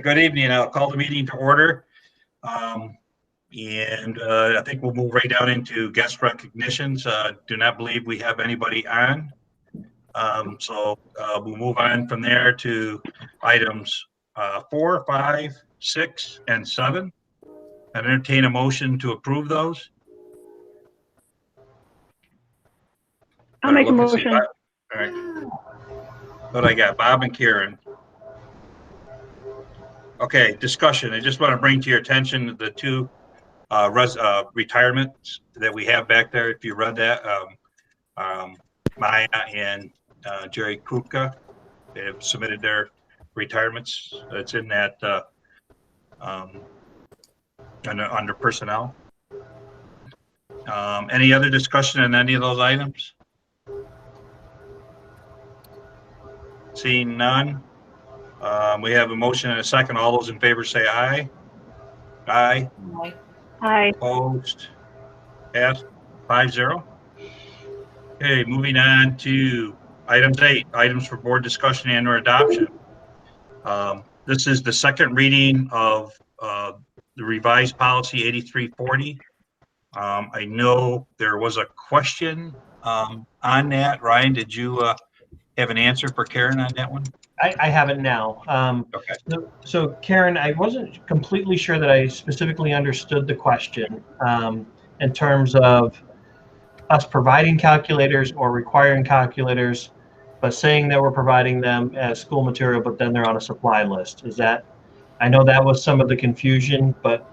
Good evening. I'll call the meeting to order. I think we'll move right down into guest recognitions. Do not believe we have anybody on. We'll move on from there to items 4, 5, 6, and 7. I entertain a motion to approve those. I'll make a motion. All right. What I got, Bob and Karen. Okay, discussion. I just want to bring to your attention the two retirements that we have back there. If you read that, Maya and Jerry Kupka, they have submitted their retirements. It's in that under personnel. Any other discussion on any of those items? Seeing none. We have a motion and a second. All those in favor say aye. Aye. Aye. Opposed? Passed 5-0. Okay, moving on to items 8, items for board discussion and or adoption. This is the second reading of the revised policy 8340. I know there was a question on that. Ryan, did you have an answer for Karen on that one? I have it now. Okay. So Karen, I wasn't completely sure that I specifically understood the question in terms of us providing calculators or requiring calculators, but saying that we're providing them as school material, but then they're on a supply list. Is that, I know that was some of the confusion, but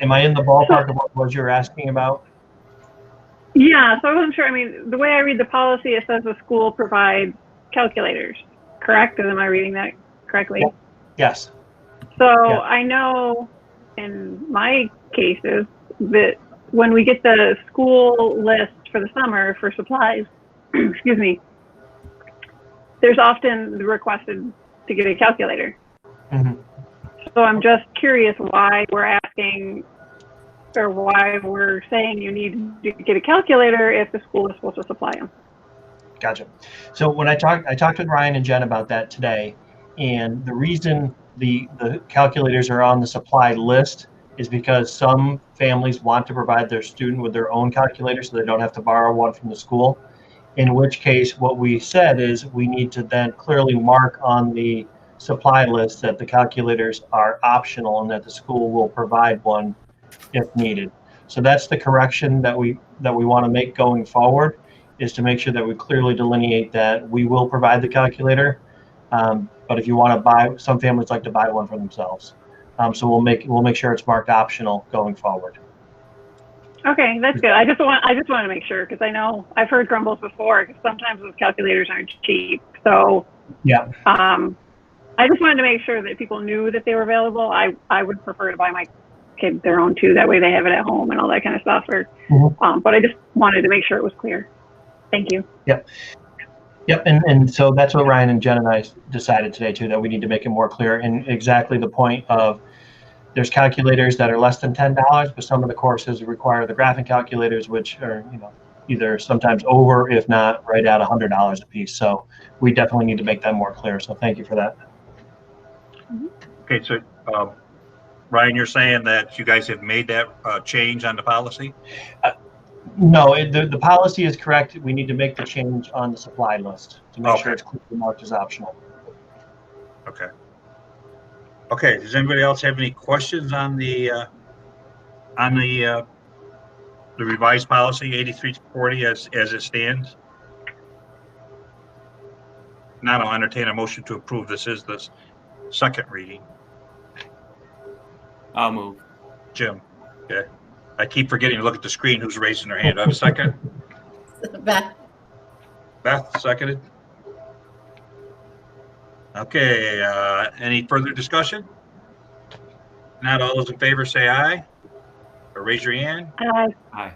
am I in the ballpark of what you were asking about? Yeah, so I wasn't sure. I mean, the way I read the policy, it says the school provides calculators, correct? Am I reading that correctly? Yep. Yes. So Yeah. I know in my cases that when we get the school list for the summer for supplies, excuse me, there's often requested to get a calculator. Mm-hmm. So I'm just curious why we're asking or why we're saying you need to get a calculator if the school is supposed to supply them. Gotcha. So when I talked with Ryan and Jen about that today, and the reason the calculators are on the supply list is because some families want to provide their student with their own calculator so they don't have to borrow one from the school. In which case, what we said is we need to then clearly mark on the supply list that the calculators are optional and that the school will provide one if needed. So that's the correction that we want to make going forward, is to make sure that we clearly delineate that we will provide the calculator. But if you want to buy, some families like to buy one for themselves. So we'll make sure it's marked optional going forward. Okay, that's good. I just want to make sure, because I know I've heard grumbles before because sometimes those calculators aren't cheap. So yeah, I just wanted to make sure that people knew that they were available. I would prefer to buy my kid their own too. That way they have it at home and all that kind of stuff. But I just wanted to make sure it was clear. Thank you. Yep. And so that's what Ryan and Jen and I decided today too, that we need to make it more clear, and exactly the point of there's calculators that are less than $10, but some of the courses require the graphing calculators, which are, either sometimes over, if not right at $100 a piece. So we definitely need to make that more clear. So thank you for that. Okay, so Ryan, you're saying that you guys have made that change on the policy? No, the policy is correct. We need to make the change on the supply list to make sure it's clearly marked as optional. Okay. Does anybody else have any questions on the revised policy 8340 as it stands? Now I'll entertain a motion to approve. This is the second reading. I'll move. Jim. Okay. I keep forgetting to look at the screen who's raising their hand. Do I have a second? Beth, seconded. Okay, any further discussion? Not all those in favor say aye, or raise your hand. Aye.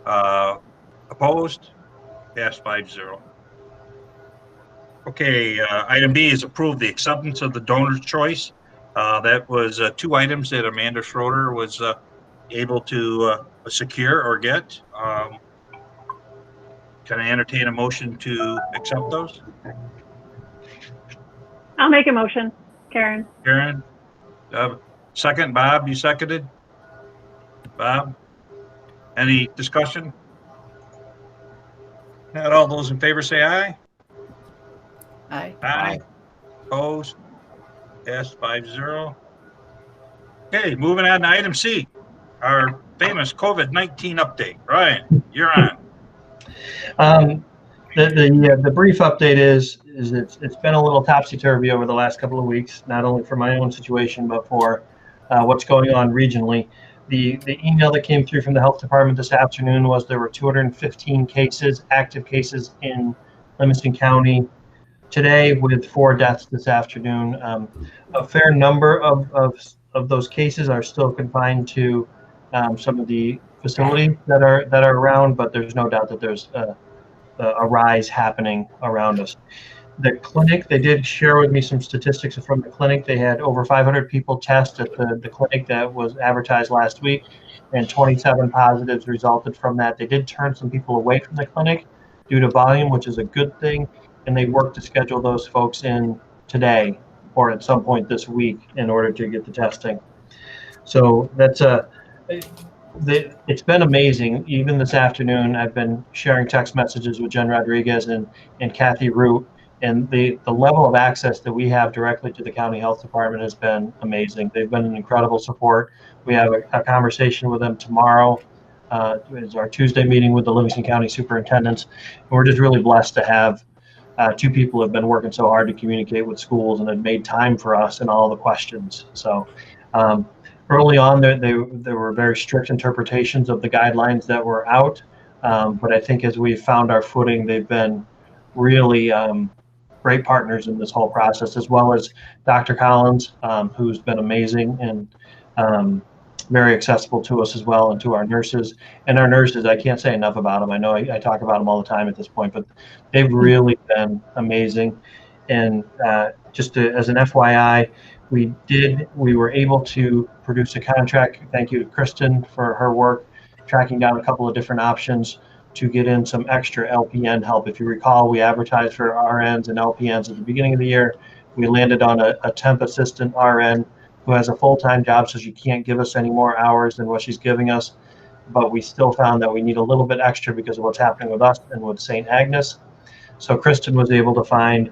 Aye. Opposed? Passed 5-0. Okay, item B is approve the acceptance of the donor's choice. That was 2 items that Amanda Schroeder was able to secure or get. Can I entertain a motion to accept those? I'll make a motion. Karen. Karen. Second, Bob, you seconded? Bob? Any discussion? Not all those in favor say aye. Aye. Aye. Opposed? Passed 5-0. Okay, moving on to item C, our famous COVID-19 update. Ryan, you're on. The brief update is it's been a little topsy-turvy over the last couple of weeks, not only for my own situation, but for what's going on regionally. The email that came through from the health department this afternoon was there were 215 cases, active cases in Livingston County today, with 4 deaths this afternoon. A fair number of those cases are still confined to some of the facilities that are around, but there's no doubt that there's a rise happening around us. The clinic, they did share with me some statistics from the clinic. They had over 500 people test at the clinic that was advertised last week, and 27 positives resulted from that. They did turn some people away from the clinic due to volume, which is a good thing, and they worked to schedule those folks in today or at some point this week in order to get the testing. So that's it's been amazing. Even this afternoon, I've been sharing text messages with Jen Rodriguez and Kathy Root, and the level of access that we have directly to the county health department has been amazing. They've been an incredible support. We have a conversation with them tomorrow. It's our Tuesday meeting with the Livingston County superintendents. And we're just really blessed to have 2 people who have been working so hard to communicate with schools and have made time for us and all the questions. So early on, there were very strict interpretations of the guidelines that were out. But I think as we found our footing, they've been really great partners in this whole process, as well as Dr. Collins, who's been amazing and very accessible to us as well, and to our nurses. And our nurses, I can't say enough about them. I know I talk about them all the time at this point, but they've really been amazing. And as an FYI, we were able to produce a contract. Thank you to Kristen for her work, tracking down a couple of different options to get in some extra LPN help. If you recall, we advertised for RNs and LPNs at the beginning of the year. We landed on a temp assistant RN who has a full-time job, so she can't give us any more hours than what she's giving us. But we still found that we need a little bit extra because of what's happening with us and with St. Agnes. So Kristen was able to find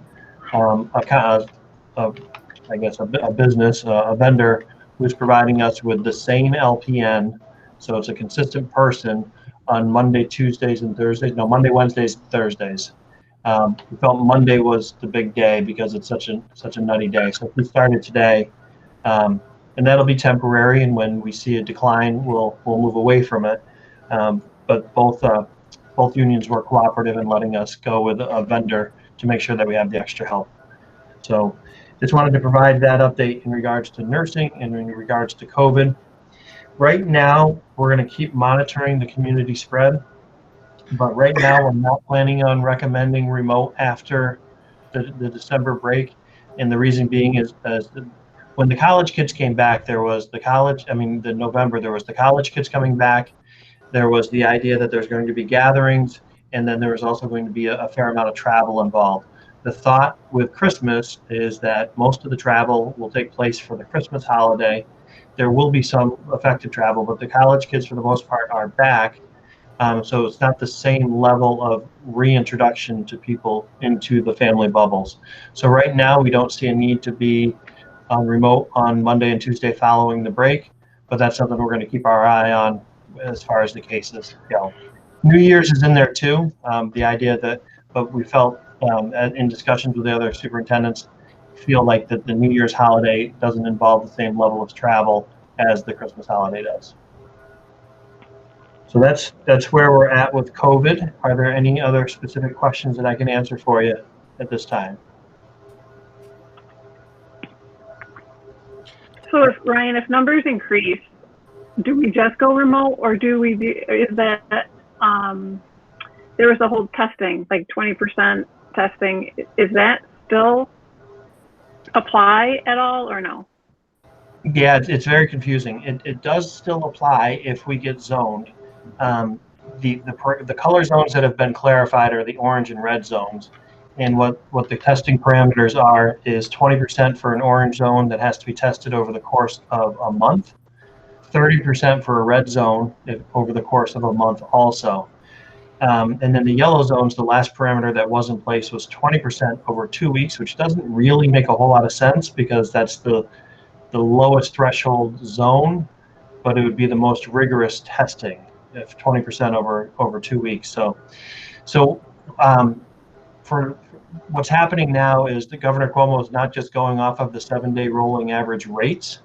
a business, a vendor who's providing us with the same LPN. So it's a consistent person on Monday, Tuesdays, and Thursdays. No, Monday, Wednesdays, Thursdays. We felt Monday was the big day because it's such a nutty day. So we started today, and that'll be temporary. And when we see a decline, we'll move away from it. But both unions were cooperative in letting us go with a vendor to make sure that we have the extra help. So just wanted to provide that update in regards to nursing and in regards to COVID. Right now, we're going to keep monitoring the community spread, but right now we're not planning on recommending remote after the December break. And the reason being is when the college kids came back, the November, there was the college kids coming back. There was the idea that there's going to be gatherings, and then there was also going to be a fair amount of travel involved. The thought with Christmas is that most of the travel will take place for the Christmas holiday. There will be some affected travel, but the college kids, for the most part, are back. So it's not the same level of reintroduction to people into the family bubbles. So right now, we don't see a need to be on remote on Monday and Tuesday following the break, but that's something we're going to keep our eye on as far as the cases go. New Year's is in there too. The idea but we felt in discussions with the other superintendents, feel like that the New Year's holiday doesn't involve the same level of travel as the Christmas holiday does. So that's where we're at with COVID. Are there any other specific questions that I can answer for you at this time? So Ryan, if numbers increase, do we just go remote, or is that there was the whole testing, like 20% testing, is that still apply at all or no? Yeah, it's very confusing. It does still apply if we get zoned. The color zones that have been clarified are the orange and red zones. And what the testing parameters are is 20% for an orange zone that has to be tested over the course of a month, 30% for a red zone over the course of a month also. And then the yellow zones, the last parameter that was in place was 20% over 2 weeks, which doesn't really make a whole lot of sense because that's the lowest threshold zone, but it would be the most rigorous testing if 20% over 2 weeks. So for what's happening now is that Governor Cuomo is not just going off of the 7-day rolling average rates.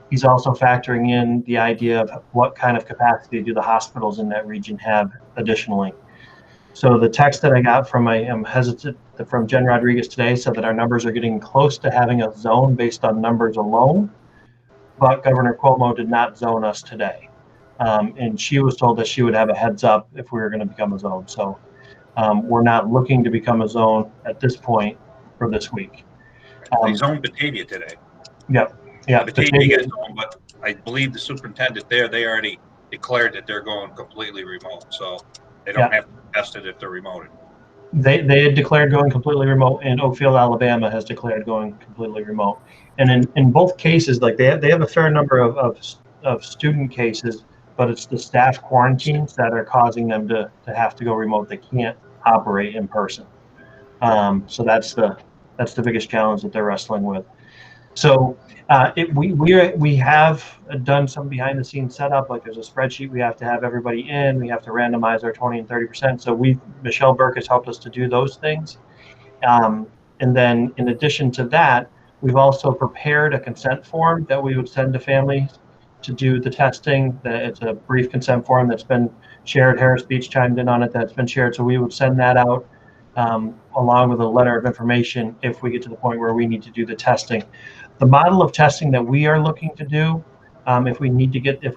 He's also factoring in the idea of what kind of capacity do the hospitals in that region have additionally. So the text that I got from from Jen Rodriguez today said that our numbers are getting close to having a zone based on numbers alone, but Governor Cuomo did not zone us today. And she was told that she would have a heads up if we were going to become a zone. So we're not looking to become a zone at this point for this week. They zoned Batavia today. Yep. Yeah. Batavia gets zoned, but I believe the superintendent there, they already declared that they're going completely remote. So they don't have to test it if they're remote. They had declared going completely remote, and Oakville, Alabama has declared going completely remote. And in both cases, like they have a fair number of student cases, but it's the staff quarantines that are causing them to have to go remote. They can't operate in person. So that's the biggest challenge that they're wrestling with. So we have done some behind the scenes setup. Like there's a spreadsheet we have to have everybody in. We have to randomize our 20 and 30%. So Michelle Burke has helped us to do those things. And then in addition to that, we've also prepared a consent form that we would send to families to do the testing. It's a brief consent form that's been shared. Harris Beach chimed in on it. That's been shared. So we would send that out along with a letter of information if we get to the point where we need to do the testing. The model of testing that we are looking to do, if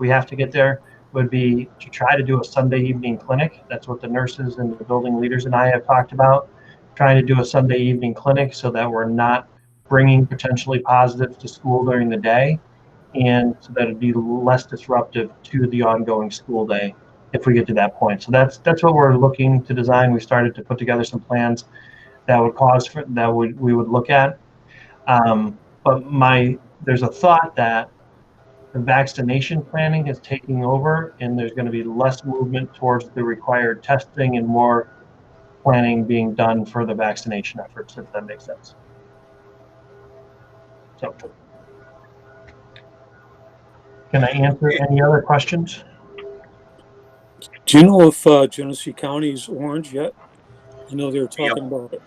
we have to get there, would be to try to do a Sunday evening clinic. That's what the nurses and the building leaders and I have talked about, trying to do a Sunday evening clinic so that we're not bringing potentially positives to school during the day, and so that it'd be less disruptive to the ongoing school day if we get to that point. So that's what we're looking to design. We started to put together some plans that we would look at. But there's a thought that the vaccination planning is taking over, and there's going to be less movement towards the required testing and more planning being done for the vaccination efforts, if that makes sense. So, can I answer any other questions? Do you know if Genesee County is orange yet? I know they were talking about it.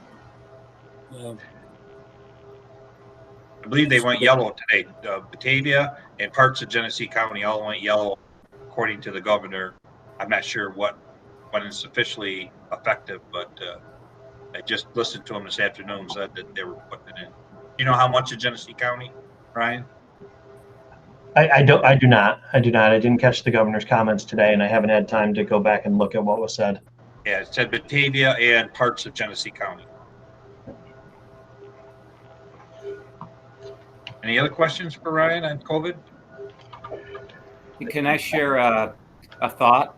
I believe they went yellow today. Batavia and parts of Genesee County all went yellow, according to the governor. I'm not sure when it's officially effective, but I just listened to him this afternoon, said that they were putting it in. You know how much of Genesee County, Ryan? I do not. I didn't catch the governor's comments today, and I haven't had time to go back and look at what was said. Yeah, it said Batavia and parts of Genesee County. Any other questions for Ryan on COVID? Can I share a thought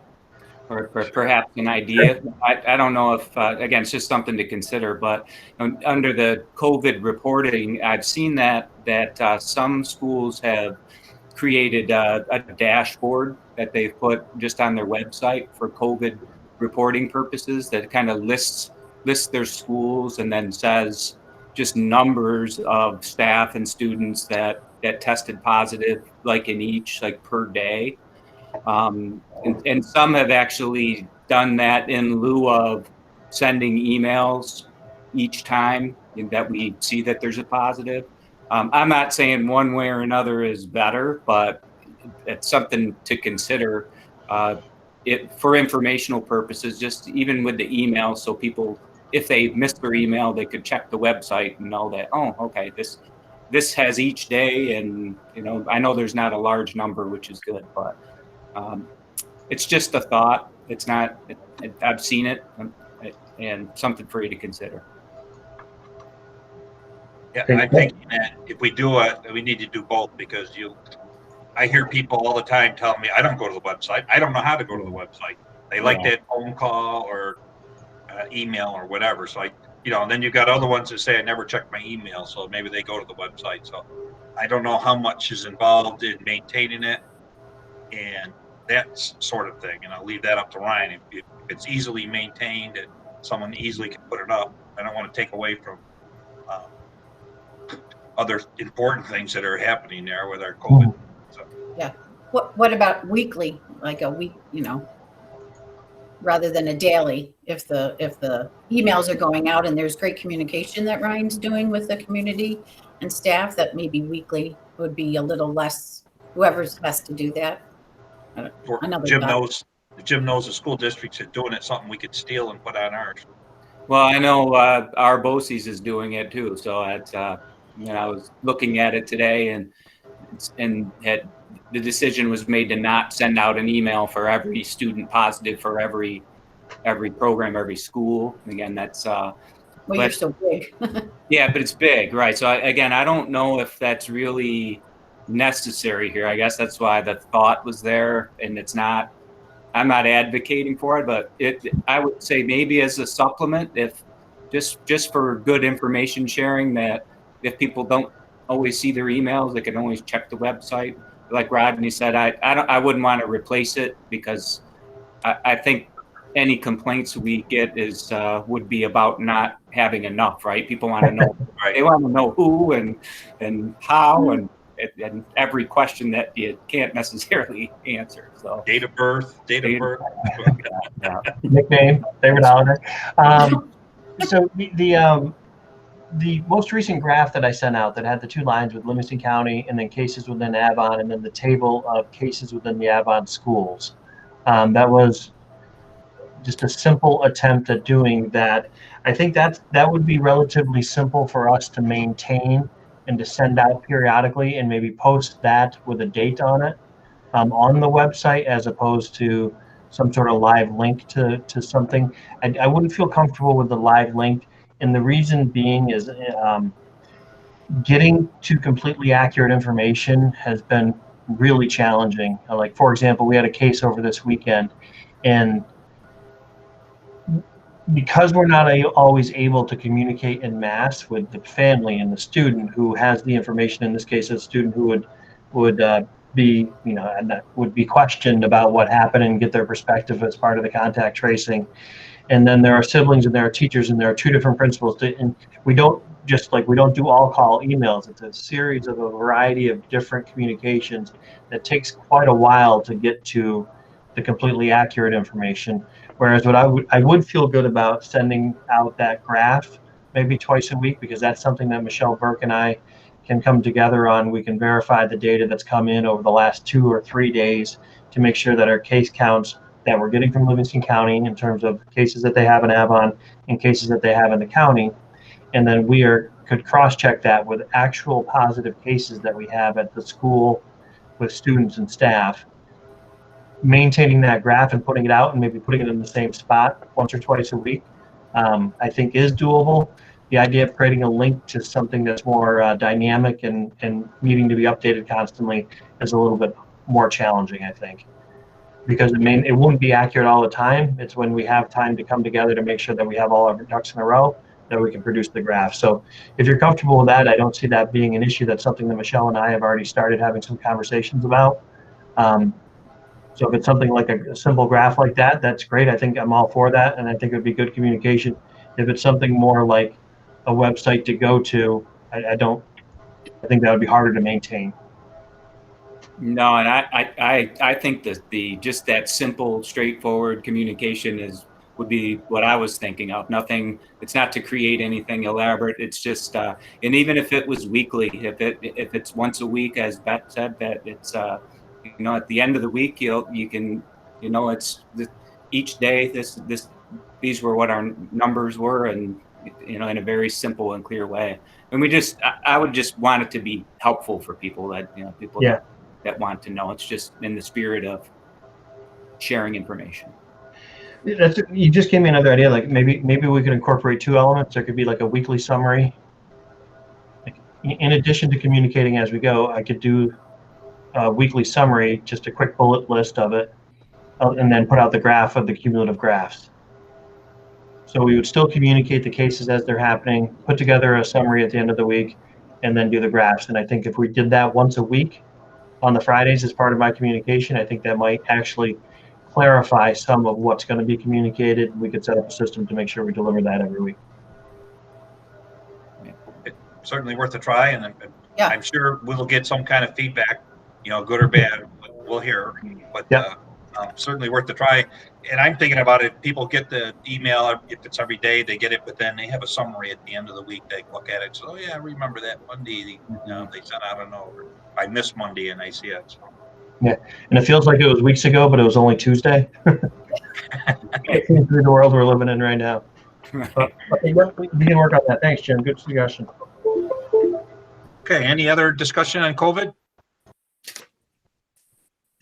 or perhaps an idea? I don't know if, again, it's just something to consider, but under the COVID reporting, I've seen that some schools have created a dashboard that they've put just on their website for COVID reporting purposes that kind of lists their schools and then says just numbers of staff and students that tested positive, like in each, like per day. And some have actually done that in lieu of sending emails each time that we see that there's a positive. I'm not saying one way or another is better, but it's something to consider for informational purposes, just even with the email. So people, if they missed their email, they could check the website and know that, oh, okay, this has each day. And, I know there's not a large number, which is good, but it's just a thought. It's not, I've seen it and something for you to consider. Yeah, I think that if we do it, we need to do both because I hear people all the time telling me, I don't go to the website. I don't know how to go to the website. They like that phone call or email or whatever. So and then you've got other ones that say, I never check my email. So maybe they go to the website. So I don't know how much is involved in maintaining it and that sort of thing. And I'll leave that up to Ryan. If it's easily maintained and someone easily can put it up, I don't want to take away from other important things that are happening there with our COVID. So. Yeah. What about weekly, like a week, rather than a daily? If the emails are going out and there's great communication that Ryan's doing with the community and staff, that maybe weekly would be a little less, whoever's best to do that. Jim knows the school districts are doing it, something we could steal and put on ours. Well, I know our BOCES is doing it too. So it's, I was looking at it today and the decision was made to not send out an email for every student positive for every program, every school. Again, that's you're so big. Yeah, but it's big, right? So I don't know if that's really necessary here. I guess that's why the thought was there, and it's not. I'm not advocating for it, but I would say maybe as a supplement, if just for good information sharing, that if people don't always see their emails, they can always check the website. Like Rodney said, I wouldn't want to replace it, because I think any complaints we get would be about not having enough, right? People want to know, Right. They want to know who and how and every question that you can't necessarily answer. So date of birth. Yeah. Nickname, favorite holiday. So the most recent graph that I sent out that had the 2 lines with Livingston County and then cases within Avon, and then the table of cases within the Avon schools. That was just a simple attempt at doing that. I think that would be relatively simple for us to maintain and to send out periodically, and maybe post that with a date on it on the website, as opposed to some sort of live link to something. I wouldn't feel comfortable with the live link, and the reason being is getting to completely accurate information has been really challenging. Like, for example, we had a case over this weekend, and because we're not always able to communicate en masse with the family and the student who has the information, in this case, a student who would be, would be questioned about what happened and get their perspective as part of the contact tracing. And then there are siblings and there are teachers and there are 2 different principals. And we don't do all call emails. It's a series of a variety of different communications that takes quite a while to get to the completely accurate information. Whereas what I would feel good about sending out that graph maybe twice a week, because that's something that Michelle Burke and I can come together on. We can verify the data that's come in over the last 2 or 3 days to make sure that our case counts that we're getting from Livingston County in terms of cases that they have in Avon and cases that they have in the county. And then we could cross-check that with actual positive cases that we have at the school with students and staff. Maintaining that graph and putting it out and maybe putting it in the same spot once or twice a week, I think is doable. The idea of creating a link to something that's more dynamic and needing to be updated constantly is a little bit more challenging, I think, because it won't be accurate all the time. It's when we have time to come together to make sure that we have all our ducks in a row that we can produce the graph. So if you're comfortable with that, I don't see that being an issue. That's something that Michelle and I have already started having some conversations about. So if it's something like a simple graph like that, that's great. I think I'm all for that, and I think it would be good communication. If it's something more like a website to go to, I think that would be harder to maintain. No, and I think that just that simple, straightforward communication would be what I was thinking of. Nothing. It's not to create anything elaborate. It's just, and even if it was weekly, if it's once a week, as Beth said, that it's at the end of the week, you can, it's each day. These were what our numbers were, and in a very simple and clear way. And I would just want it to be helpful for people that people. Yeah. That want to know. It's just in the spirit of sharing information. You just gave me another idea. Like maybe we could incorporate 2 elements. There could be like a weekly summary. Like, in addition to communicating as we go, I could do a weekly summary, just a quick bullet list of it, and then put out the graph of the cumulative graphs. So we would still communicate the cases as they're happening, put together a summary at the end of the week, and then do the graphs. And I think if we did that once a week on the Fridays as part of my communication, I think that might actually clarify some of what's going to be communicated. We could set up a system to make sure we deliver that every week. Certainly worth a try, and Yeah. I'm sure we'll get some kind of feedback, good or bad. We'll hear, but Yeah. certainly worth a try. And I'm thinking about it. People get the email, if it's every day, they get it, but then they have a summary at the end of the week. They look at it, so yeah, I remember that Monday. They sent out a note. I missed Monday in ACS. Yeah, and it feels like it was weeks ago, but it was only Tuesday. Through the world we're living in right now. Okay, we can work on that. Thanks, Jim. Good suggestion. Okay, any other discussion on COVID?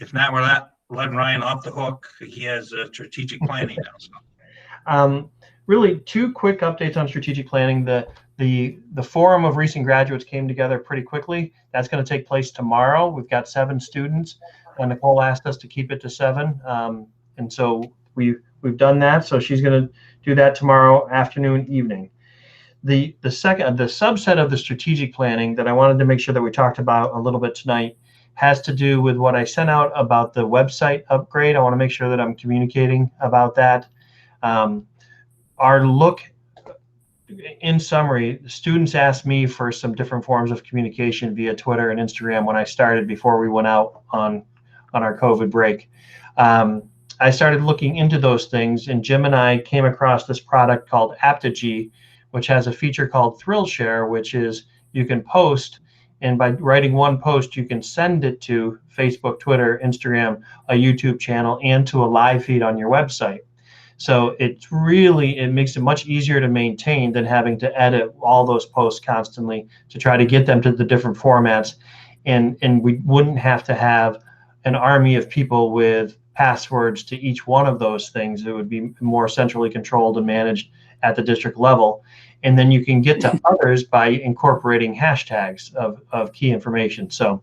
If not, we're not letting Ryan off the hook. He has strategic planning now. So. Really, two quick updates on strategic planning. The forum of recent graduates came together pretty quickly. That's going to take place tomorrow. We've got 7 students. Nicole asked us to keep it to 7, and so we've done that. So she's going to do that tomorrow afternoon, evening. The subset of the strategic planning that I wanted to make sure that we talked about a little bit tonight has to do with what I sent out about the website upgrade. I want to make sure that I'm communicating about that. Our look, in summary, students asked me for some different forms of communication via Twitter and Instagram when I started before we went out on our COVID break. I started looking into those things, and Jim and I came across this product called Aptigee, which has a feature called Thrill Share, which is you can post, and by writing one post, you can send it to Facebook, Twitter, Instagram, a YouTube channel, and to a live feed on your website. So it makes it much easier to maintain than having to edit all those posts constantly to try to get them to the different formats. And we wouldn't have to have an army of people with passwords to each one of those things. It would be more centrally controlled and managed at the district level. And then you can get to others by incorporating hashtags of key information. So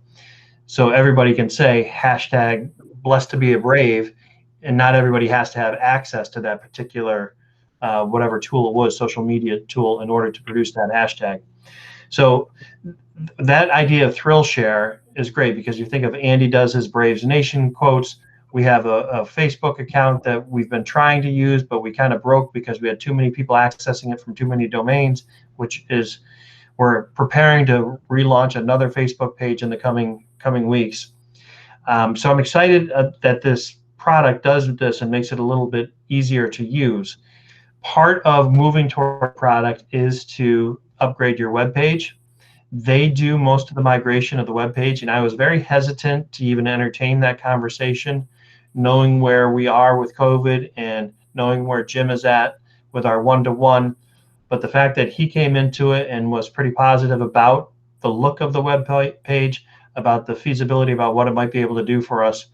everybody can say hashtag blessed to be a brave, and not everybody has to have access to that particular whatever tool it was, social media tool, in order to produce that hashtag. So that idea of Thrill Share is great, because you think of Andy does his Braves Nation quotes. We have a Facebook account that we've been trying to use, but we kind of broke because we had too many people accessing it from too many domains, we're preparing to relaunch another Facebook page in the coming weeks. So I'm excited that this product does this and makes it a little bit easier to use. Part of moving toward a product is to upgrade your web page. They do most of the migration of the web page, and I was very hesitant to even entertain that conversation, knowing where we are with COVID and knowing where Jim is at with our one-to-one. But the fact that he came into it and was pretty positive about the look of the web page, about the feasibility, about what it might be able to do for us,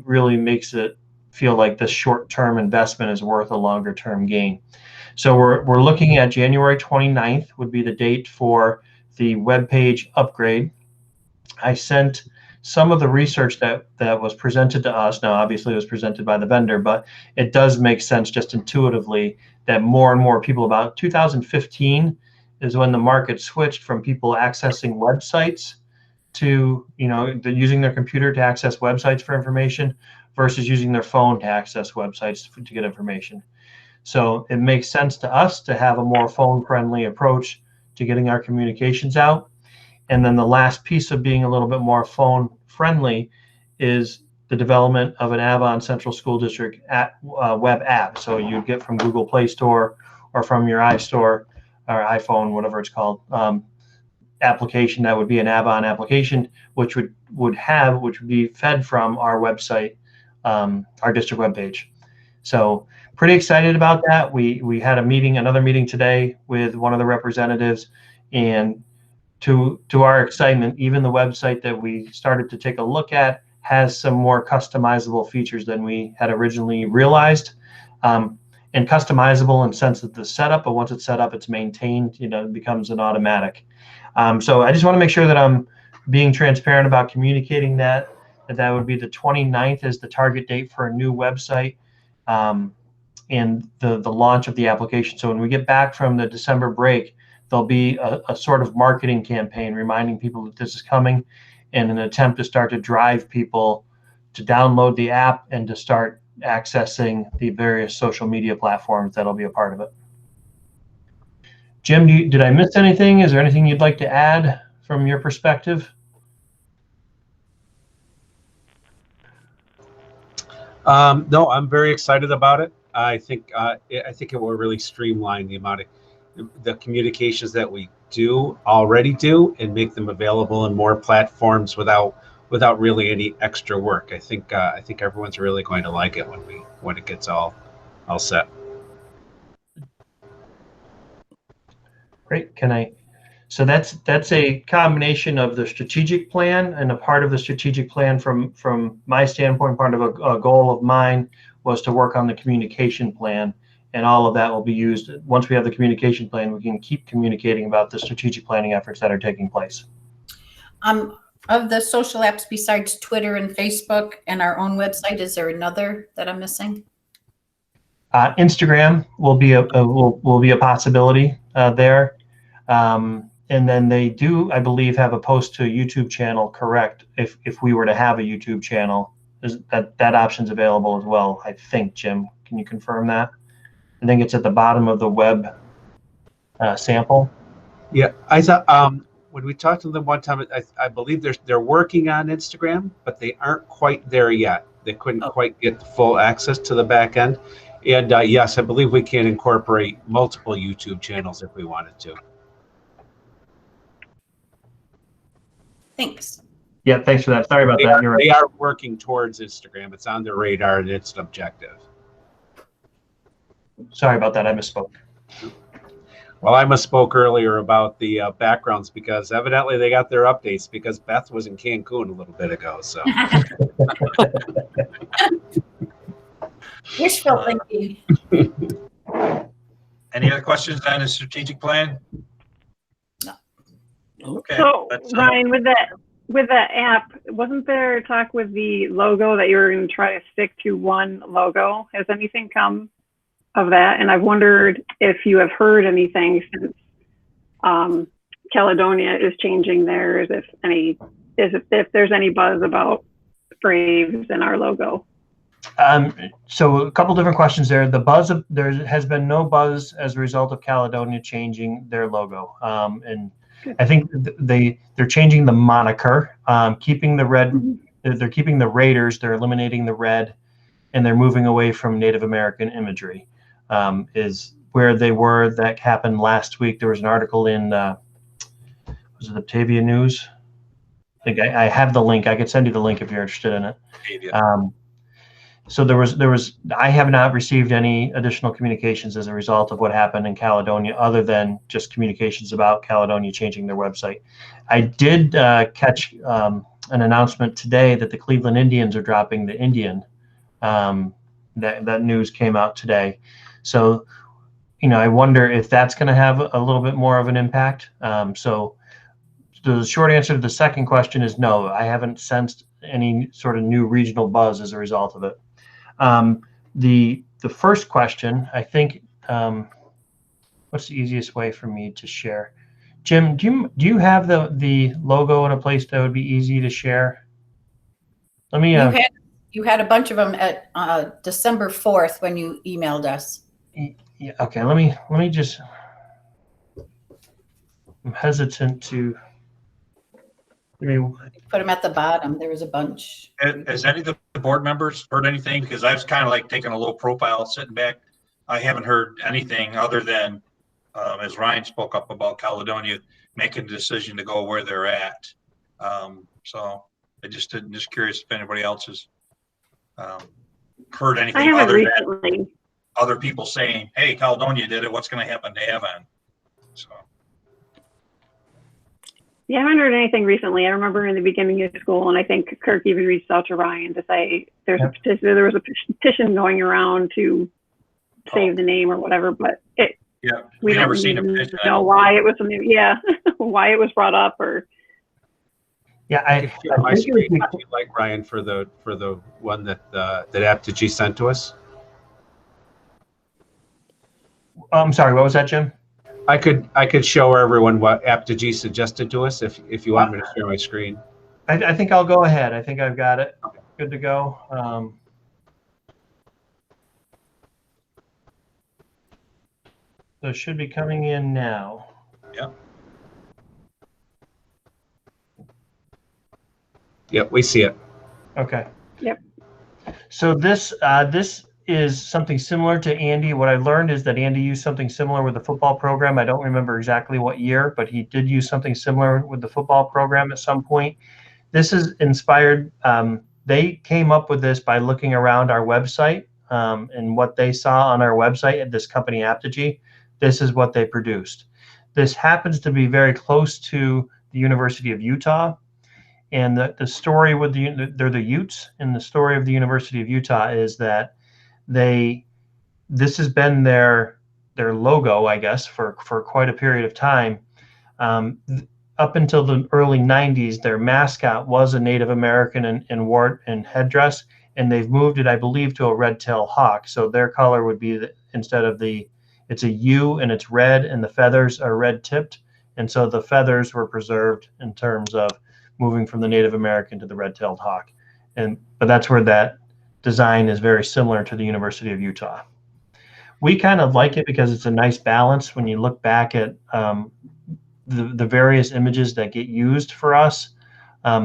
really makes it feel like this short-term investment is worth a longer-term gain. So we're looking at January 29th would be the date for the web page upgrade. I sent some of the research that was presented to us. Now, obviously, it was presented by the vendor, but it does make sense just intuitively that more and more people, about 2015 is when the market switched from people accessing websites to, using their computer to access websites for information versus using their phone to access websites to get information. So it makes sense to us to have a more phone-friendly approach to getting our communications out. And then the last piece of being a little bit more phone-friendly is the development of an Avon Central School District web app. So you get from Google Play Store or from your iStore or iPhone, whatever it's called, application that would be an Avon application, which would be fed from our website, our district webpage. So pretty excited about that. We had another meeting today with one of the representatives, and to our excitement, even the website that we started to take a look at has some more customizable features than we had originally realized. And customizable in the sense that the setup, but once it's set up, it's maintained, it becomes an automatic. So I just want to make sure that I'm being transparent about communicating that would be the 29th is the target date for a new website. the launch of the application. So when we get back from the December break, there'll be a sort of marketing campaign reminding people that this is coming, and an attempt to start to drive people to download the app and to start accessing the various social media platforms that'll be a part of it. Jim, did I miss anything? Is there anything you'd like to add from your perspective? No, I'm very excited about it. I think it will really streamline the amount of the communications that we already do and make them available on more platforms without really any extra work. I think everyone's really going to like it when it gets all set. Great. So that's a combination of the strategic plan, and a part of the strategic plan from my standpoint, part of a goal of mine was to work on the communication plan, and all of that will be used. Once we have the communication plan, we can keep communicating about the strategic planning efforts that are taking place. Of the social apps besides Twitter and Facebook and our own website, is there another that I'm missing? Instagram will be a possibility there. And then they do, I believe, have a post to a YouTube channel, correct? If we were to have a YouTube channel, that option's available as well, I think. Jim, can you confirm that? I think it's at the bottom of the web sample. Yeah, I thought when we talked to them one time, I believe they're working on Instagram, but they aren't quite there yet. They couldn't quite get full access to the back end. And yes, I believe we can incorporate multiple YouTube channels if we wanted to. Thanks. Yeah, thanks for that. Sorry about that. You're right. They are working towards Instagram. It's on their radar and it's an objective. Sorry about that. I misspoke. Well, I misspoke earlier about the backgrounds because evidently they got their updates because Beth was in Cancun a little bit ago. So Wishful thinking. Any other questions on the strategic plan? Okay. So Ryan, with that app, wasn't there talk with the logo that you were going to try to stick to one logo? Has anything come of that? And I've wondered if you have heard anything since Caledonia is changing theirs. If there's any buzz about Braves and our logo. So a couple different questions there. There has been no buzz as a result of Caledonia changing their logo, and I think they're changing the moniker, keeping the red. Mm-hmm. They're keeping the Raiders. They're eliminating the red, and they're moving away from Native American imagery. Is where they were. That happened last week. There was an article in was it Batavia News? I think I have the link. I could send you the link if you're interested in it. So there was. I have not received any additional communications as a result of what happened in Caledonia, other than just communications about Caledonia changing their website. I did catch an announcement today that the Cleveland Indians are dropping the Indian. That news came out today. So, I wonder if that's going to have a little bit more of an impact. So the short answer to the second question is no. I haven't sensed any sort of new regional buzz as a result of it. The first question, I think, what's the easiest way for me to share? Jim, do you have the logo in a place that would be easy to share? Let me. You had a bunch of them at December 4th when you emailed us. Yeah. Okay. Let me just. I'm hesitant to. Put them at the bottom. There was a bunch. Has any of the board members heard anything? Because I was kind of like taking a little profile, sitting back. I haven't heard anything other than, as Ryan spoke up about Caledonia making the decision to go where they're at. So I just curious if anybody else has heard anything other than other people saying, "Hey, Caledonia did it. What's going to happen to Avon?" So. Yeah, I haven't heard anything recently. I remember in the beginning of school, and I think Kirk even reached out to Ryan to say there was a petition going around to save the name or whatever, but we never seen a petition. Know why it was why it was brought up or. Yeah, I my screen if you like, Ryan, for the one that Aptigee sent to us. I'm sorry, what was that, Jim? I could show everyone what Apogee suggested to us if you want me to share my screen. I think I'll go ahead. I think I've got it. Good to go. So it should be coming in now. Yep, we see it. Okay. Yep. So this is something similar to Andy. What I learned is that Andy used something similar with the football program. I don't remember exactly what year, but he did use something similar with the football program at some point. This is inspired. They came up with this by looking around our website and what they saw on our website at this company, Apogee. This is what they produced. This happens to be very close to the University of Utah. And the story with they're the Utes, and the story of the University of Utah is that this has been their logo, I guess, for quite a period of time. Up until the early 90s, their mascot was a Native American in wart and headdress, and they've moved it, I believe, to a red-tailed hawk. So their color would be instead of it's a U and it's red, and the feathers are red-tipped, and so the feathers were preserved in terms of moving from the Native American to the red-tailed hawk. But that's where that design is very similar to the University of Utah. We kind of like it because it's a nice balance when you look back at the various images that get used for us.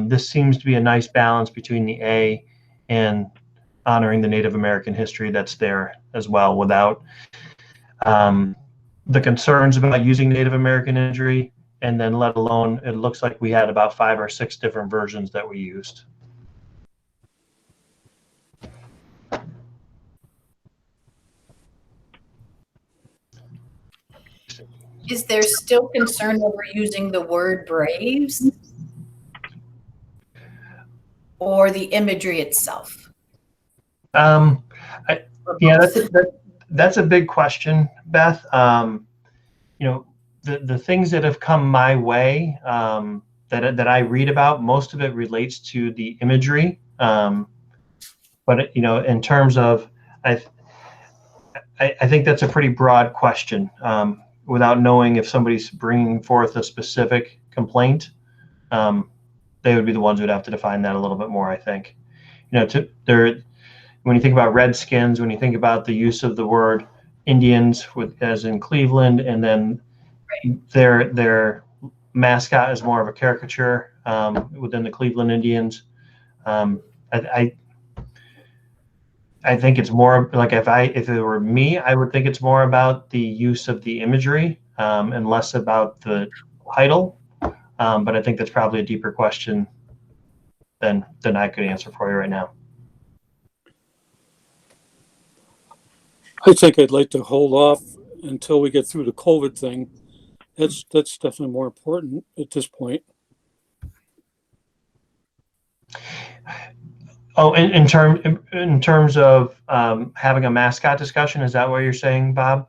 This seems to be a nice balance between the A and honoring the Native American history that's there as well, without the concerns about using Native American imagery. And then let alone, it looks like we had about 5 or 6 different versions that we used. Is there still concern over using the word Braves or the imagery itself? Yeah, that's a big question, Beth. The things that have come my way that I read about, most of it relates to the imagery. But in terms of, I think that's a pretty broad question. Without knowing if somebody's bringing forth a specific complaint, they would be the ones who would have to define that a little bit more, I think. When you think about Redskins, when you think about the use of the word Indians, as in Cleveland, and then their mascot is more of a caricature within the Cleveland Indians. I think it's more like if it were me, I would think it's more about the use of the imagery and less about the title. But I think that's probably a deeper question than I could answer for you right now. I think I'd like to hold off until we get through the COVID thing. That's definitely more important at this point. Oh, in terms of having a mascot discussion, is that what you're saying, Bob?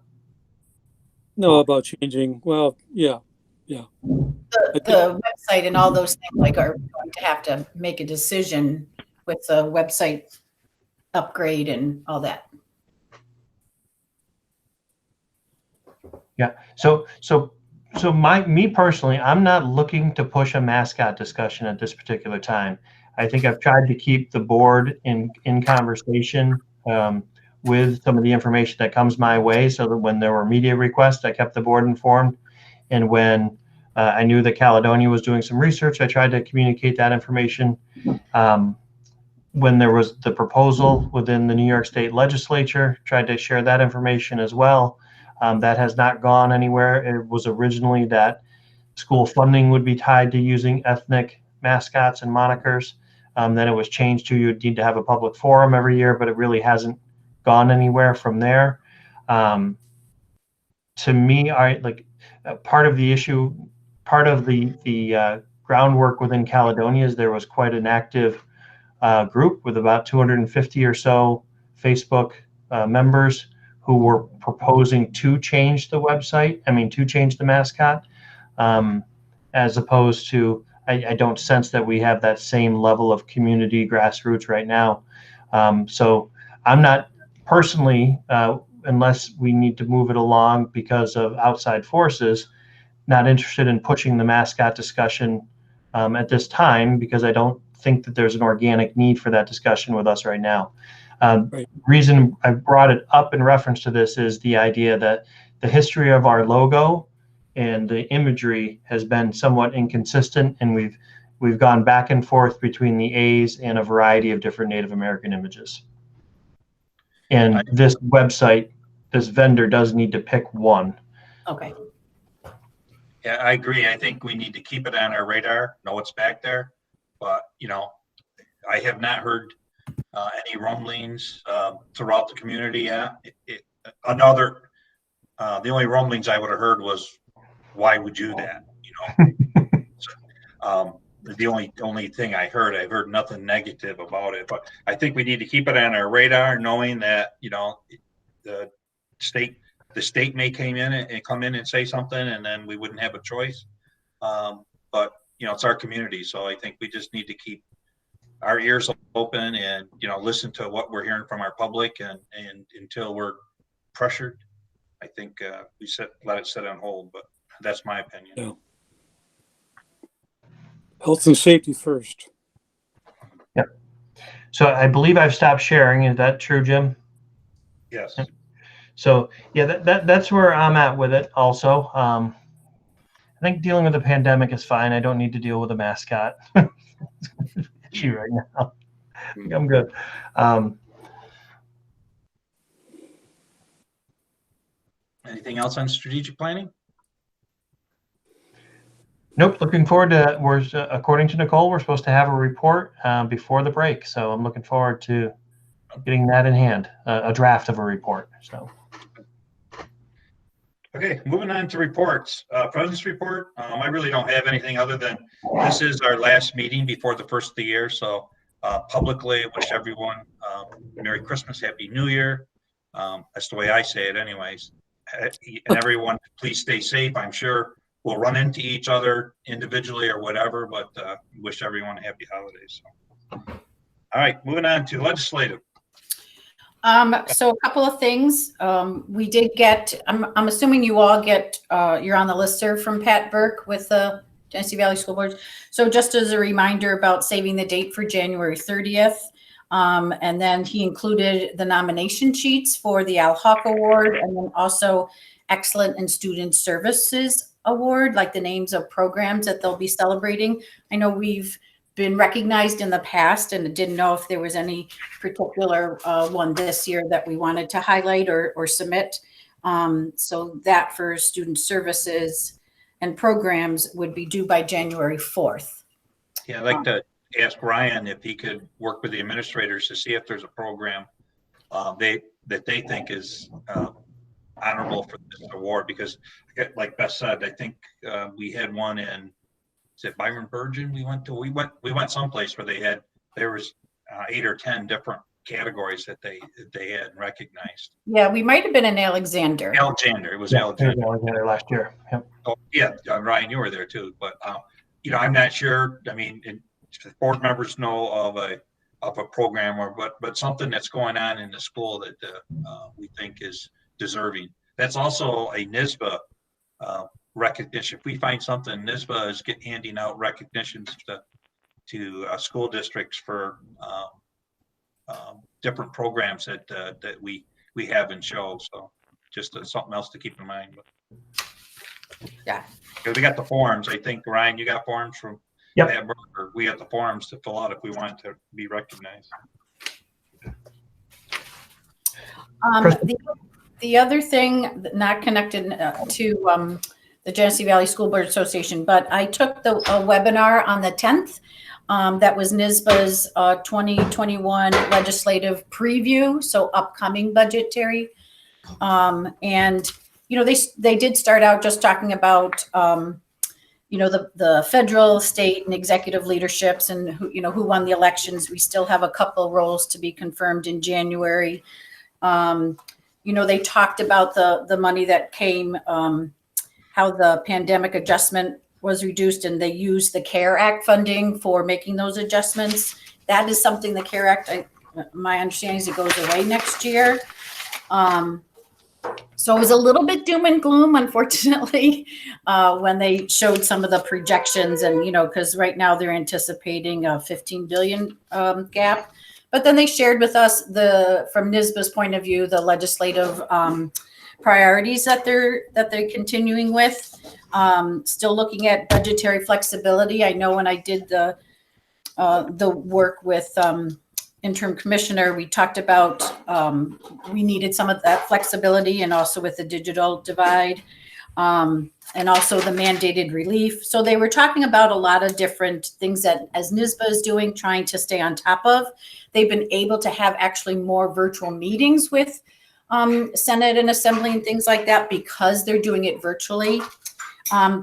No, about changing. Well, yeah. The website and all those things are going to have to make a decision with the website upgrade and all that. Yeah. So me personally, I'm not looking to push a mascot discussion at this particular time. I think I've tried to keep the board in conversation with some of the information that comes my way, so that when there were media requests, I kept the board informed. And when I knew that Caledonia was doing some research, I tried to communicate that information. When there was the proposal within the New York State Legislature, tried to share that information as well. That has not gone anywhere. It was originally that school funding would be tied to using ethnic mascots and monikers. Then it was changed to you need to have a public forum every year, but it really hasn't gone anywhere from there. To me, part of the issue, part of the groundwork within Caledonia is there was quite an active group with about 250 or so Facebook members who were proposing to change the website. To change the mascot, as opposed to, I don't sense that we have that same level of community grassroots right now. So I'm not personally unless we need to move it along because of outside forces, not interested in pushing the mascot discussion at this time, because I don't think that there's an organic need for that discussion with us right now. Right. Reason I brought it up in reference to this is the idea that the history of our logo and the imagery has been somewhat inconsistent, and we've gone back and forth between the A's and a variety of different Native American images. And this website, this vendor does need to pick one. Okay. Yeah, I agree. I think we need to keep it on our radar, know what's back there. But, you know, I have not heard any rumblings throughout the community yet. The only rumblings I would have heard was, why would you do that? You know, so, the only thing I've heard nothing negative about it. But I think we need to keep it on our radar, knowing that, you know, the state may come in and say something, and then we wouldn't have a choice. But, you know, it's our community. So I think we just need to keep our ears open and, you know, listen to what we're hearing from our public, and until we're pressured, I think let it sit on hold. But that's my opinion. Yeah. Health and safety first. Yep. So I believe I've stopped sharing. Is that true, Jim? Yes. So yeah, that's where I'm at with it also. I think dealing with the pandemic is fine. I don't need to deal with a mascot issue right now. I think I'm good. Anything else on strategic planning? Nope. Looking forward to, according to Nicole, we're supposed to have a report before the break. So I'm looking forward to getting that in hand, a draft of a report. So. Okay, moving on to reports. President's report. I really don't have anything other than this is our last meeting before the first of the year. So publicly, wish everyone Merry Christmas, Happy New Year. That's the way I say it anyways. And everyone, please stay safe. I'm sure we'll run into each other individually or whatever, but wish everyone a happy holidays. So. All right, moving on to legislative. So a couple of things. We did get, I'm assuming you all get, you're on the listserv from Pat Burke with the Genesee Valley School Board. So just as a reminder about saving the date for January 30th. And then he included the nomination sheets for the Al Huck Award, and then also Excellent in Student Services Award, like the names of programs that they'll be celebrating. I know we've been recognized in the past, and didn't know if there was any particular one this year that we wanted to highlight or submit. So that for student services and programs would be due by January 4th. Yeah, I'd like to ask Ryan if he could work with the administrators to see if there's a program that they think is honorable for this award, because like Beth said, I think we had one in, is it Byron Burgeon? We went someplace where there was 8 or 10 different categories that they had recognized. Yeah, we might have been in Alexander. It was Alexander. Alexander last year. Yep. Oh, yeah, Ryan, you were there too. But you know, I'm not sure. I mean, board members know of a program but something that's going on in the school that we think is deserving. That's also a NYSBA recognition. If we find something, NYSBA is handing out recognitions to school districts for different programs that we have in show. So just something else to keep in mind. Yeah. We got the forms. I think, Ryan, you got forms from Pat Burke. We got the forms to fill out if we want to be recognized. The other thing, not connected to the Genesee Valley School Board Association, but I took a webinar on the 10th. That was NYSBA's 2021 legislative preview, so upcoming budgetary. And you know, they did start out just talking about you know, the federal, state, and executive leaderships, and who won the elections. We still have a couple roles to be confirmed in January. You know, they talked about the money that came, how the pandemic adjustment was reduced, and they used the CARE Act funding for making those adjustments. That is something the CARE Act, my understanding is it goes away next year. So it was a little bit doom and gloom, unfortunately, when they showed some of the projections, and because right now they're anticipating a 15 billion gap. But then they shared with us from NISBA's point of view, the legislative priorities that they're continuing with. Still looking at budgetary flexibility. I know when I did the work with interim commissioner, we talked about we needed some of that flexibility, and also with the digital divide, and also the mandated relief. So they were talking about a lot of different things that as NISBA is doing, trying to stay on top of. They've been able to have actually more virtual meetings with Senate and Assembly and things like that because they're doing it virtually.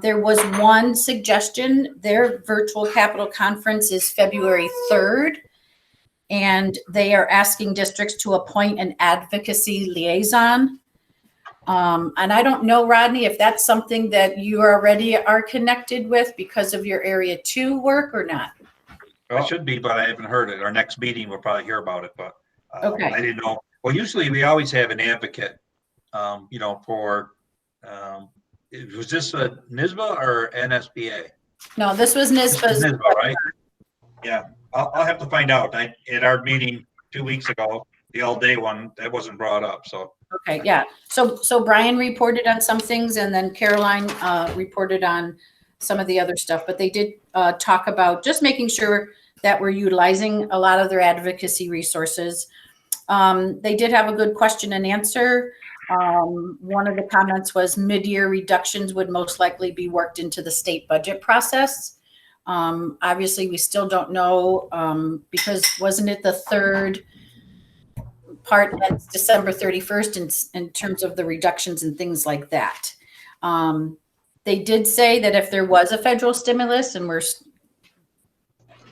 There was one suggestion. Their virtual Capitol conference is February 3rd, and they are asking districts to appoint an advocacy liaison. And I don't know, Rodney, if that's something that you already are connected with because of your Area 2 work or not. Well, it should be, but I haven't heard it. Our next meeting, we'll probably hear about it, but Okay. I didn't know. Well, usually we always have an advocate, for, was this a NISBA or NSBA? No, this was NISBA's. NISBA, right? Yeah, I'll have to find out. At our meeting 2 weeks ago, the all-day one, that wasn't brought up, so. Okay, yeah. So Brian reported on some things, and then Caroline reported on some of the other stuff. But they did talk about just making sure that we're utilizing a lot of their advocacy resources. They did have a good question and answer. One of the comments was mid-year reductions would most likely be worked into the state budget process. Obviously, we still don't know because wasn't it the third part ends December 31st in terms of the reductions and things like that. They did say that if there was a federal stimulus, and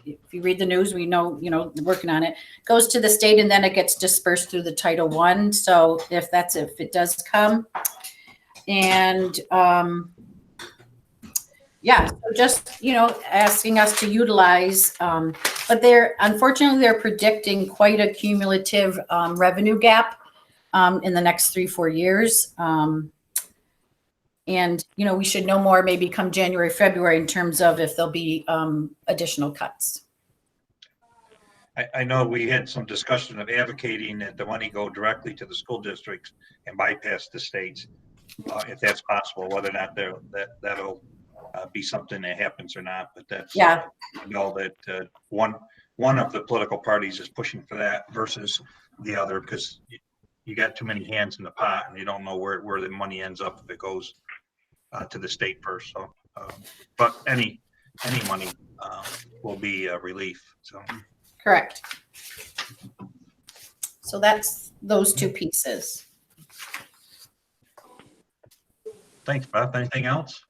if you read the news, we know, working on it, goes to the state and then it gets dispersed through the Title I. So if it does come. And yeah, so just, asking us to utilize, but unfortunately, they're predicting quite a cumulative revenue gap in the next 3-4 years. And, we should know more maybe come January, February in terms of if there'll be additional cuts. I know we had some discussion of advocating that the money go directly to the school districts and bypass the states, if that's possible, whether or not that'll be something that happens or not. But that's, yeah, that one of the political parties is pushing for that versus the other, because you got too many hands in the pot and you don't know where the money ends up if it goes to the state first. So, but any money will be a relief. So. correct. So that's those two pieces. Thanks, Beth. Anything else?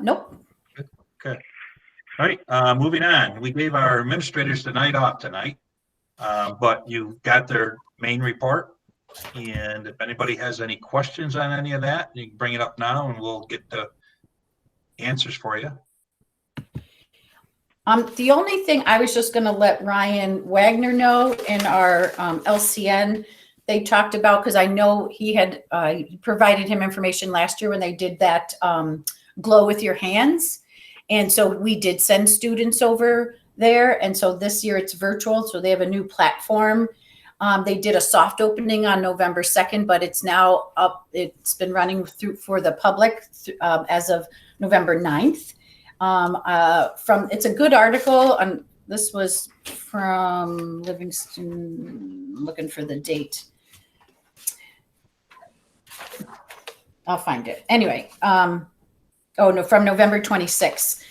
Nope. Okay. All right. Moving on. We gave our administrators the night off tonight, but you got their main report. And if anybody has any questions on any of that, you can bring it up now and we'll get the answers for you. The only thing I was just going to let Ryan Wagner know in our LCN, they talked about, because I know he had provided him information last year when they did that glow with your hands. And so we did send students over there. And so this year it's virtual. So they have a new platform. They did a soft opening on November 2nd, but it's now up. It's been running through for the public as of November 9th. It's a good article. This was from Livingston, looking for the date. I'll find it. Anyway, from November 26th.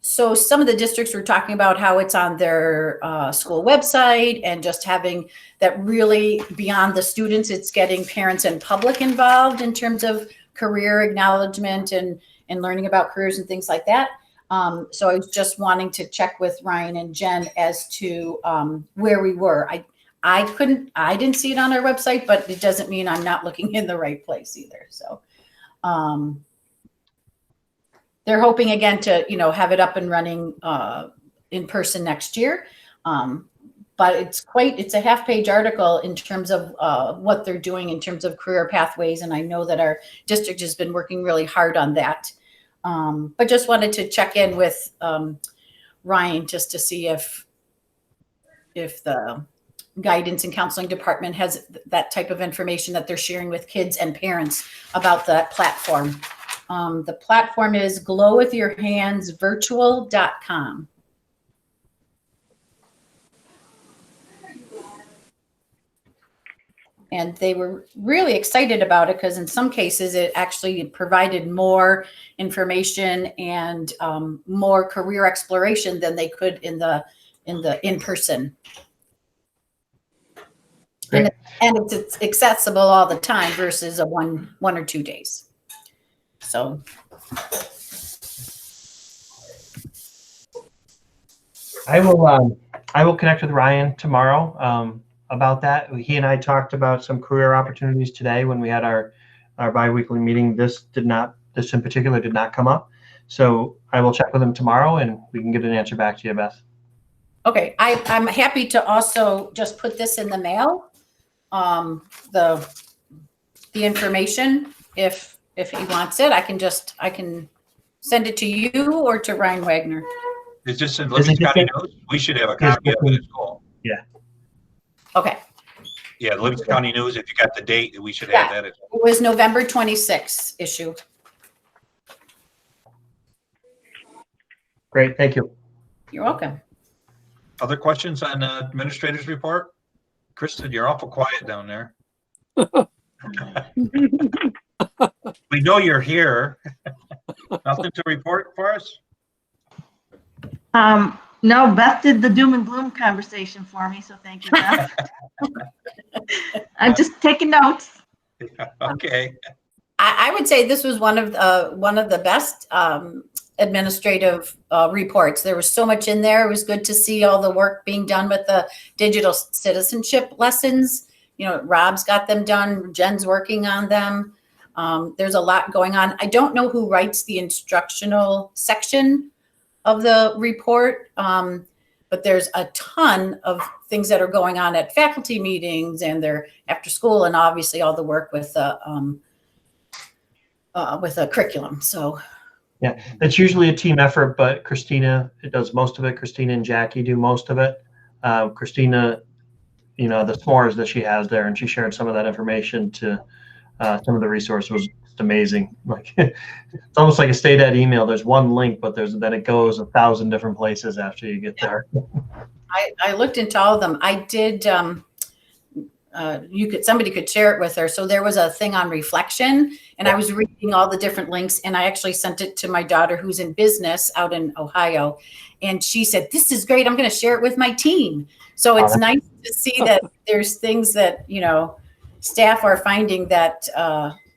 So some of the districts were talking about how it's on their school website, and just having that really beyond the students, it's getting parents and public involved in terms of career acknowledgement and learning about careers and things like that. So I was just wanting to check with Ryan and Jen as to where we were. I didn't see it on our website, but it doesn't mean I'm not looking in the right place either. So they're hoping again to, have it up and running in person next year. But but it's a half-page article in terms of what they're doing in terms of career pathways. And I know that our district has been working really hard on that. But just wanted to check in with Ryan just to see if the guidance and counseling department has that type of information that they're sharing with kids and parents about that platform. The platform is glowwithyourhandsvirtual.com. And they were really excited about it because in some cases it actually provided more information and more career exploration than they could in the in-person. And it's accessible all the time versus a one or 2 days. So. I will connect with Ryan tomorrow about that. He and I talked about some career opportunities today when we had our biweekly meeting. This in particular did not come up. So I will check with him tomorrow and we can get an answer back to you, Beth. Okay, I'm happy to also just put this in the mail, the information, if he wants it. I can send it to you or to Ryan Wagner. Is this in Livingston County News? We should have a copy of it as well. Yeah. Okay. Yeah, Livingston County News, if you got the date, we should have that as well. It was November 26th issue. Great, thank you. You're welcome. Other questions on administrator's report? Kristen, you're awful quiet down there. We know you're here. Nothing to report for us? No, Beth did the doom and gloom conversation for me, so thank you, Beth. I'm just taking notes. Okay. I would say this was one of the best administrative reports. There was so much in there. It was good to see all the work being done with the digital citizenship lessons. You know, Rob's got them done. Jen's working on them. There's a lot going on. I don't know who writes the instructional section of the report, but there's a ton of things that are going on at faculty meetings and their after school, and obviously all the work with a curriculum. So yeah, it's usually a team effort, but Christina does most of it. Christina and Jackie do most of it. Christina, you know, the s'mores that she has there, and she shared some of that information to some of the resources was just amazing. Like it's almost like a state ed email. There's one link, but then it goes 1,000 different places after you get there. I looked into all of them. I did. Somebody could share it with her. So there was a thing on reflection, and I was reading all the different links, and I actually sent it to my daughter who's in business out in Ohio, and she said, "This is great. I'm going to share it with my team." So it's nice to see that there's things that, you know, staff are finding that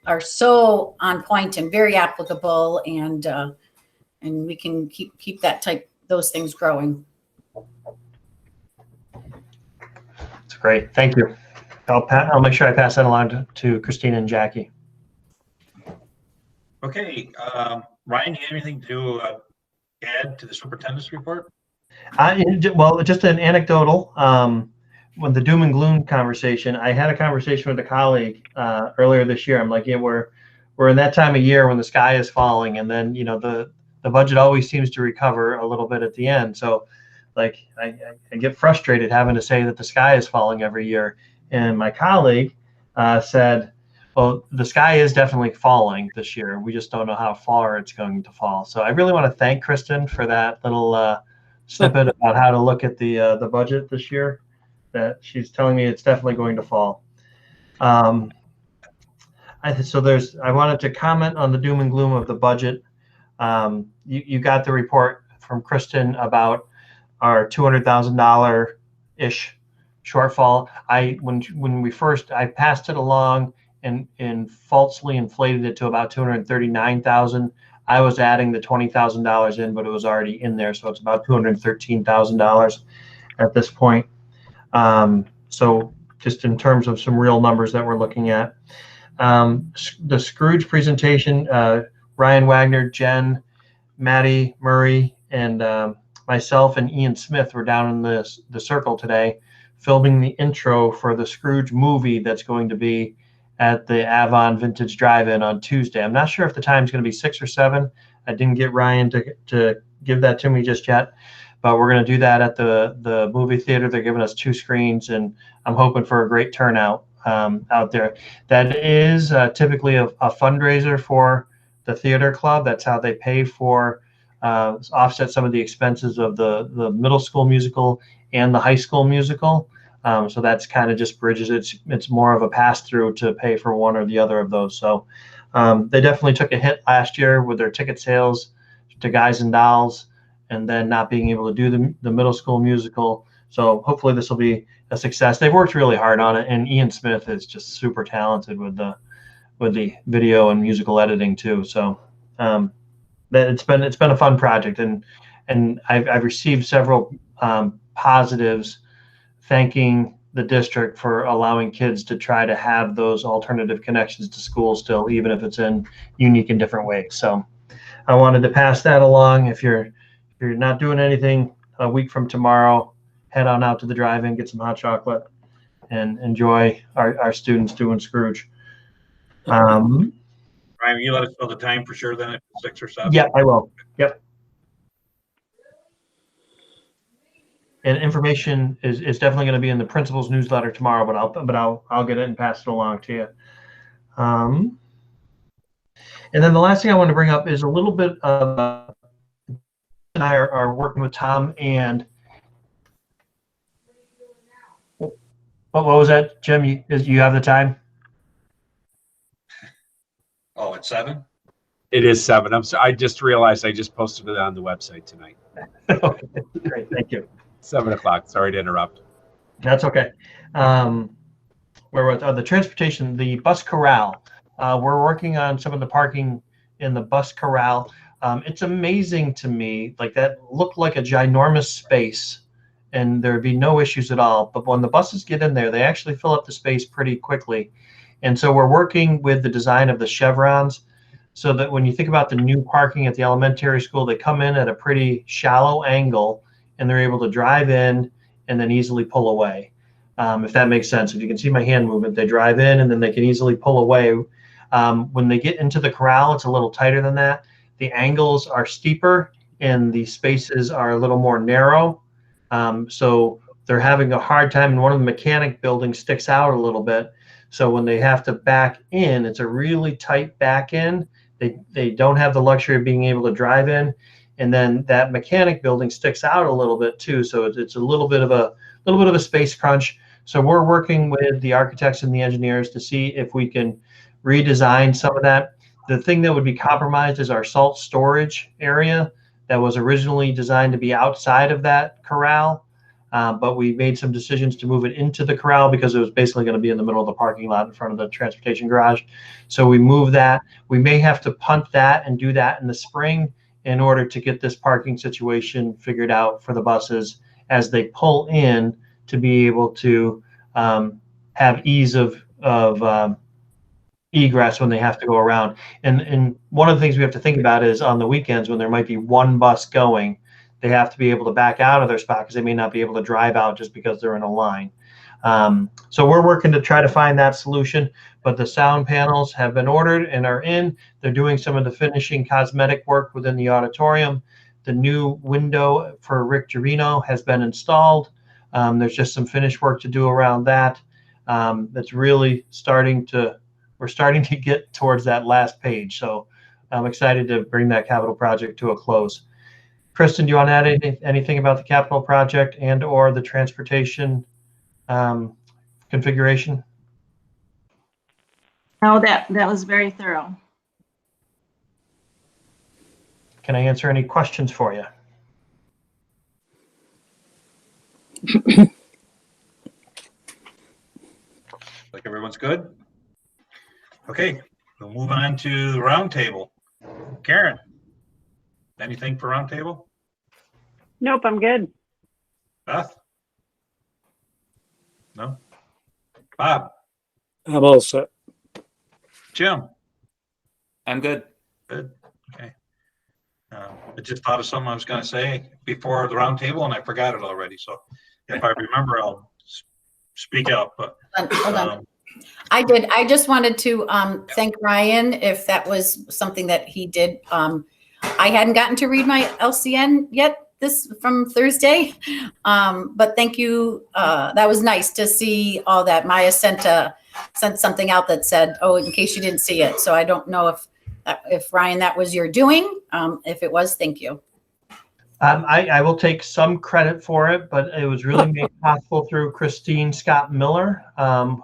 are so on point and very applicable, and we can keep those things growing. It's great. Thank you. I'll make sure I pass that along to Christina and Jackie. Okay, Ryan, you have anything to add to the superintendent's report? Well, just an anecdotal. When the doom and gloom conversation, I had a conversation with a colleague earlier this year. I'm like, yeah, we're in that time of year when the sky is falling, and then, you know, the budget always seems to recover a little bit at the end. So, like, I get frustrated having to say that the sky is falling every year. And my colleague said, well, the sky is definitely falling this year. We just don't know how far it's going to fall. So I really want to thank Kristen for that little snippet about how to look at the budget this year. That she's telling me it's definitely going to fall. I wanted to comment on the doom and gloom of the budget. You got the report from Kristen about our $200,000-ish shortfall. When we first, I passed it along and falsely inflated it to about 239,000. I was adding the $20,000 in, but it was already in there, so it's about $213,000 at this point. So just in terms of some real numbers that we're looking at, the Scrooge presentation, Ryan Wagner, Jen, Maddie Murray, and myself and Ian Smith were down in the circle today filming the intro for the Scrooge movie that's going to be at the Avon Vintage Drive-In on Tuesday. I'm not sure if the time's going to be 6 or 7. I didn't get Ryan to give that to me just yet, but we're going to do that at the movie theater. They're giving us 2 screens, and I'm hoping for a great turnout out there. That is typically a fundraiser for the theater club. That's how they pay for offset some of the expenses of the middle school musical and the high school musical. So that's kind of just bridges. It's more of a pass through to pay for one or the other of those. So they definitely took a hit last year with their ticket sales to Guys and Dolls, and then not being able to do the middle school musical. So hopefully this will be a success. They've worked really hard on it, and Ian Smith is just super talented with the video and musical editing too. So that it's been a fun project, and I've received several positives thanking the district for allowing kids to try to have those alternative connections to school still, even if it's in unique and different ways. So I wanted to pass that along. If you're not doing anything a week from tomorrow, head on out to the drive-in, get some hot chocolate, and enjoy our students doing Scrooge. Ryan, you let us know the time for sure then at 6 or 7? Yeah, I will. Yep. And information is definitely going to be in the principal's newsletter tomorrow, but I'll get it and pass it along to you. And then the last thing I want to bring up is a little bit of and I are working with Tom and what was that, Jim? You have the time? Oh, it's 7? It is 7. I'm sorry. I just realized I just posted it on the website tonight. Okay, great, thank you. 7 o'clock. Sorry to interrupt. That's okay. Where was the transportation, the bus corral? We're working on some of the parking in the bus corral. It's amazing to me, like that looked like a ginormous space, and there'd be no issues at all. But when the buses get in there, they actually fill up the space pretty quickly. And so we're working with the design of the chevrons, so that when you think about the new parking at the elementary school, they come in at a pretty shallow angle, and they're able to drive in and then easily pull away. If that makes sense. If you can see my hand movement, they drive in and then they can easily pull away. When they get into the corral, it's a little tighter than that. The angles are steeper and the spaces are a little more narrow. So they're having a hard time, and one of the mechanic buildings sticks out a little bit. So when they have to back in, it's a really tight back in. They don't have the luxury of being able to drive in. And then that mechanic building sticks out a little bit too. So it's a little bit of a space crunch. So we're working with the architects and the engineers to see if we can redesign some of that. The thing that would be compromised is our salt storage area that was originally designed to be outside of that corral. But we made some decisions to move it into the corral because it was basically going to be in the middle of the parking lot in front of the transportation garage. So we moved that. We may have to punt that and do that in the spring in order to get this parking situation figured out for the buses as they pull in, to be able to have ease of egress when they have to go around. And one of the things we have to think about is on the weekends when there might be one bus going, they have to be able to back out of their spot because they may not be able to drive out just because they're in a line. So we're working to try to find that solution, but the sound panels have been ordered and are in. They're doing some of the finishing cosmetic work within the auditorium. The new window for Rick Gerino has been installed. There's just some finish work to do around that. That's really we're starting to get towards that last page. So I'm excited to bring that capital project to a close. Kristen, do you want to add anything about the capital project and or the transportation configuration? No, that was very thorough. Can I answer any questions for you? Like everyone's good? Okay, we'll move on to the roundtable. Karen, anything for roundtable? Nope, I'm good. Beth? No? Bob? I'm all set. Jim? I'm good. Good. Okay. I just thought of something I was going to say before the roundtable, and I forgot it already. So if I remember, I'll speak up, but, Hold on. I just wanted to thank Ryan if that was something that he did. I hadn't gotten to read my LCN yet this from Thursday, but thank you. That was nice to see all that. Maya sent something out that said, "Oh, in case you didn't see it." So I don't know if Ryan, that was your doing. If it was, thank you. I will take some credit for it, but it was really made possible through Christine Scott Miller,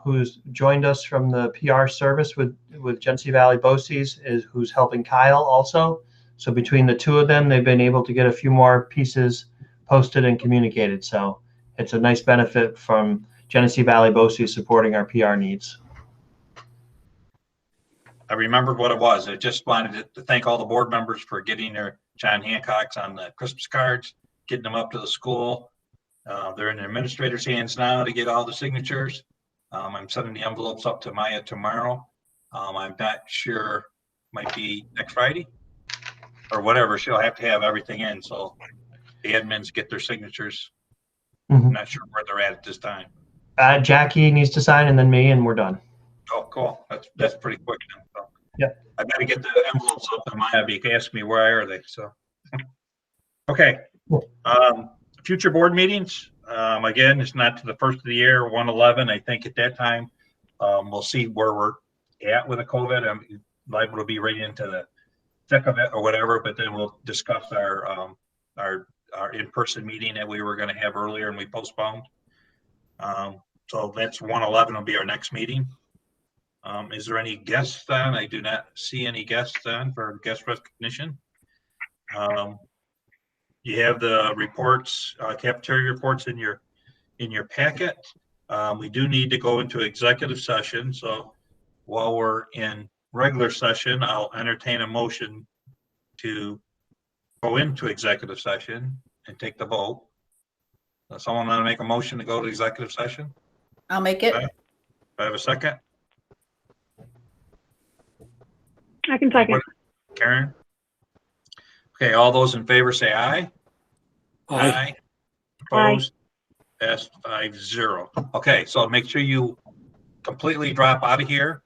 who's joined us from the PR service with Genesee Valley BOCES, who's helping Kyle also. So between the two of them, they've been able to get a few more pieces posted and communicated. So it's a nice benefit from Genesee Valley BOCES supporting our PR needs. I remembered what it was. I just wanted to thank all the board members for getting their John Hancocks on the Christmas cards, getting them up to the school. They're in the administrator's hands now to get all the signatures. I'm sending the envelopes up to Maya tomorrow. I'm not sure, might be next Friday or whatever. She'll have to have everything in, so the admins get their signatures. I'm not sure where they're at this time. Jackie needs to sign, and then me, and we're done. Oh, cool. That's pretty quick then. So. Yeah. I got to get the envelopes up to Maya. You can ask me where are they. So, okay. Future board meetings. Again, it's not to the first of the year, 1/11. I think at that time, we'll see where we're at with the COVID. I'm liable to be right into the thick of it or whatever, but then we'll discuss our in-person meeting that we were going to have earlier and we postponed. So that's 1/11 will be our next meeting. Is there any guests on? I do not see any guests on for guest recognition. You have the reports, cafeteria reports in your packet. We do need to go into executive session. So while we're in regular session, I'll entertain a motion to go into executive session and take the vote. Does someone want to make a motion to go to executive session? I'll make it. Do I have a second? I can second. Karen? Okay, all those in favor say aye. Aye. Opposed? Passed 5-0. Okay, so make sure you completely drop out of here.